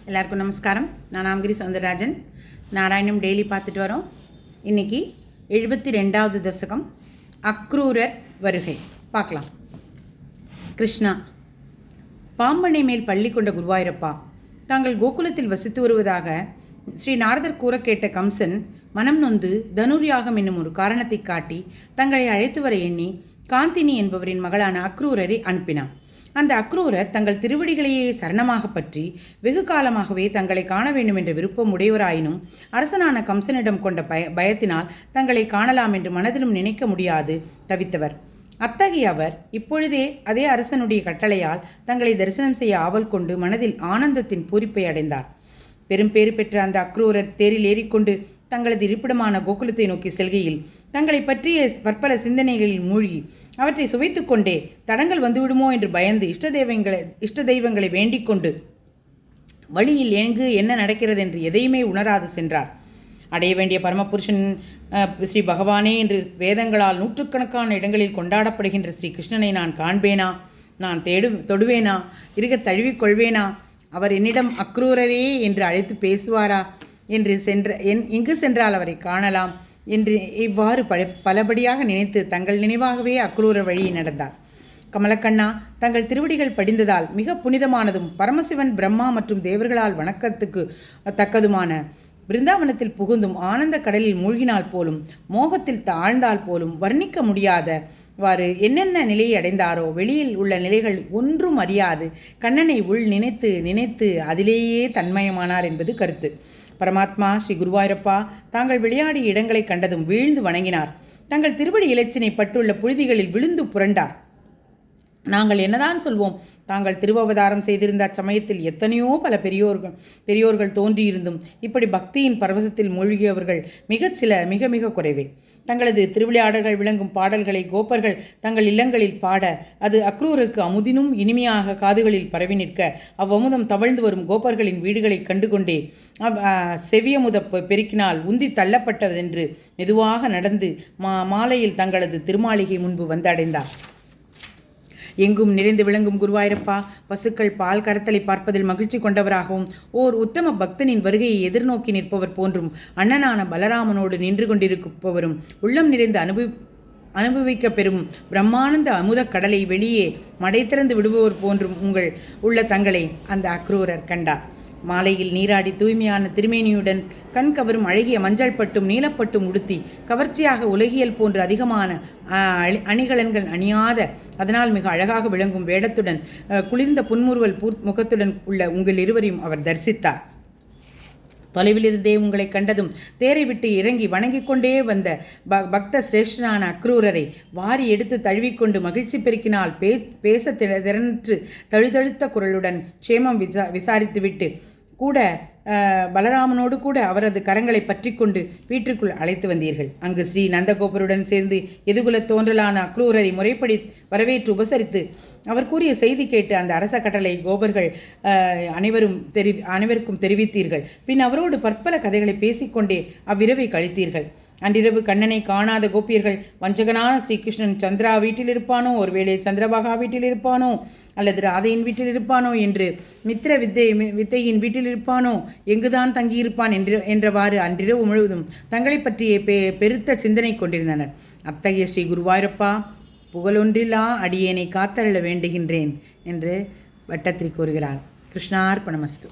எல்லாருக்கும் நமஸ்காரம். நான் ஆம்கிரி சௌந்தரராஜன். நாராயணம் டெய்லி பார்த்துட்டு வரோம். இன்றைக்கி 72வது தசகம் அக்ரூரர் வருகை பார்க்கலாம். கிருஷ்ணா, பாம்பனை மேல் பள்ளி கொண்ட குருவாயூரப்பா, தாங்கள் கோகுலத்தில் வசித்து வருவதாக ஸ்ரீ நாரதர் கூற கேட்ட கம்சன் மனம் நொந்து தனுர்யாகம் என்னும் ஒரு காரணத்தை காட்டி தங்களை அழைத்து வர எண்ணி காந்தினி என்பவரின் மகளான அக்ரூரரை அனுப்பினான். அந்த அக்ரூரர் தங்கள் திருவடிகளையே சரணமாக பற்றி வெகு காலமாகவே தங்களை காண வேண்டும் என்ற விருப்பம் உடையவராயினும் அரசனான கம்சனிடம் கொண்ட பயத்தினால் தங்களை காணலாம் என்று மனதிலும் நினைக்க முடியாது தவித்தவர். அத்தகைய அவர் இப்பொழுதே அதே அரசனுடைய கட்டளையால் தங்களை தரிசனம் செய்ய ஆவல் கொண்டு மனதில் ஆனந்தத்தின் பூரிப்பை அடைந்தார். பெரும்பேறு பெற்ற அந்த அக்ரூரர் தேரில் ஏறிக்கொண்டு தங்களது இருப்பிடமான கோகுலத்தை நோக்கி செல்கையில் தங்களை பற்றிய பற்பல சிந்தனைகளில் மூழ்கி அவற்றை சுவைத்து கொண்டே தடங்கள் வந்துவிடுமோ என்று பயந்து இஷ்ட தெய்வங்களை வேண்டிக் கொண்டு வழியில் எங்கு என்ன நடக்கிறது என்று எதையுமே உணராது சென்றார். அடைய வேண்டிய பரமபுருஷன் ஸ்ரீ பகவானே என்று வேதங்களால் நூற்றுக்கணக்கான இடங்களில் கொண்டாடப்படுகின்ற ஸ்ரீ கிருஷ்ணனை நான் காண்பேனா, நான் தொடுவேனா, இருக தழுவிக்கொள்வேனா, அவர் என்னிடம் அக்ரூரரே என்று அழைத்து பேசுவாரா என்று எங்கு சென்றால் அவரை காணலாம் என்று இவ்வாறு பலபடியாக நினைத்து தங்கள் நினைவாகவே அக்ரூரர் வழியை நடந்தார். கமலக்கண்ணா, தங்கள் திருவடிகள் படிந்ததால் மிக புனிதமானதும் பரமசிவன் பிரம்மா மற்றும் தேவர்களால் வணக்கத்துக்கு தக்கதுமான பிருந்தாவனத்தில் புகுந்தும் ஆனந்த கடலில் மூழ்கினால் போலும் மோகத்தில் தாழ்ந்தால் போலும் வர்ணிக்க முடியாதவாறு என்னென்ன நிலையை அடைந்தாரோ வெளியில் உள்ள நிலைகள் ஒன்றும் அறியாது கண்ணனை உள் நினைத்து நினைத்து அதிலேயே தன்மயமானார் என்பது கருத்து. பரமாத்மா ஸ்ரீ குருவாயூரப்பா தாங்கள் விளையாடிய இடங்களை கண்டதும் வீழ்ந்து வணங்கினார். தங்கள் திருவடி இலச்சினை பட்டுள்ள புழுதிகளில் விழுந்து புரண்டார். நாங்கள் என்னதான் சொல்வோம், தாங்கள் திருவவதாரம் செய்திருந்த அச்சமயத்தில் எத்தனையோ பல பெரியோர்கள் தோன்றியிருந்தும் இப்படி பக்தியின் பரவசத்தில் மூழ்கியவர்கள் மிக மிக குறைவே. தங்களது திருவிளையாடல்கள் விளங்கும் பாடல்களை கோப்பர்கள் தங்கள் இல்லங்களில் பாட அது அக்ரூருக்கு அமுதினும் இனிமையாக காதுகளில் பரவி நிற்க அவ்வமுதம் தவழ்ந்து வரும் கோப்பர்களின் வீடுகளை கண்டுகொண்டே செவியமுத பெருக்கினால் உந்தி தள்ளப்பட்டதென்று மெதுவாக நடந்து மாலையில் தங்களது திருமாளிகை முன்பு வந்தடைந்தார். எங்கும் நிறைந்து விளங்கும் குருவாயூரப்பா பசுக்கள் பால் கரத்தலை பார்ப்பதில் மகிழ்ச்சி கொண்டவராகவும் ஓர் உத்தம பக்தனின் வருகையை எதிர்நோக்கி நிற்பவர் போன்றும் அண்ணனான பலராமனோடு நின்று கொண்டிருப்பவரும் உள்ளம் நிறைந்து அனுபவிக்க பெறும் பிரம்மானந்த அமுத கடலை வெளியே மடை திறந்து விடுபவர் போன்றும் உங்கள் உள்ள தங்களை அந்த அக்ரூரர் கண்டார். மாலையில் நீராடி தூய்மையான திருமேனியுடன் கண் கவரும் அழகிய மஞ்சள் பட்டும் நீலப்பட்டும் உடுத்தி கவர்ச்சியாக உலகியல் போன்று அதிகமான அணிகலன்கள் அணியாத அதனால் மிக அழகாக விளங்கும் வேடத்துடன் குளிர்ந்த புன்முறுவல் முகத்துடன் உள்ள உங்கள் இருவரையும் அவர் தரிசித்தார். தொலைவிலிருந்தே உங்களை கண்டதும் தேரை விட்டு இறங்கி வணங்கிக் கொண்டே வந்த பக்த சிரேஷ்டனான அக்ரூரரை வாரி எடுத்து தழுவிக்கொண்டு மகிழ்ச்சி பெருக்கினால் பேச திறனற்று தழுதழுத்த குரலுடன் க்ஷேமம் விசாரித்துவிட்டு கூட பலராமனோடு கூட அவரது கரங்களை பற்றி கொண்டு வீட்டிற்குள் அழைத்து வந்தீர்கள். அங்கு ஸ்ரீ நந்தகோபருடன் சேர்ந்து எதுகுல தோன்றலான அக்ரூரரை முறைப்படி வரவேற்று உபசரித்து அவர் கூறிய செய்தி கேட்டு அந்த அரச கட்டளை கோபர்கள் அனைவருக்கும் தெரிவித்தீர்கள். பின் அவரோடு பற்பல கதைகளை பேசிக்கொண்டே அவ்விரவை கழித்தீர்கள். அன்றிரவு கண்ணனை காணாத கோபியர்கள் வஞ்சகனான ஸ்ரீகிருஷ்ணன் சந்திரா வீட்டில் இருப்பானோ, ஒருவேளை சந்திரபாகா வீட்டில் இருப்பானோ, அல்லது ராதையின் வீட்டில் இருப்பானோ என்று மித்திர வித்தையின் வீட்டில் இருப்பானோ, எங்குதான் தங்கியிருப்பான் என்றவாறு அன்றிரவு முழுவதும் தங்களை பற்றிய பெருத்த சிந்தனை கொண்டிருந்தனர். அத்தகைய ஸ்ரீ குருவாயூரப்பா புகழொன்றில்லா அடியேனை காத்தருள வேண்டுகின்றேன் என்று வட்டத்திரி கூறுகிறார். கிருஷ்ணார்ப்பணமஸ்து.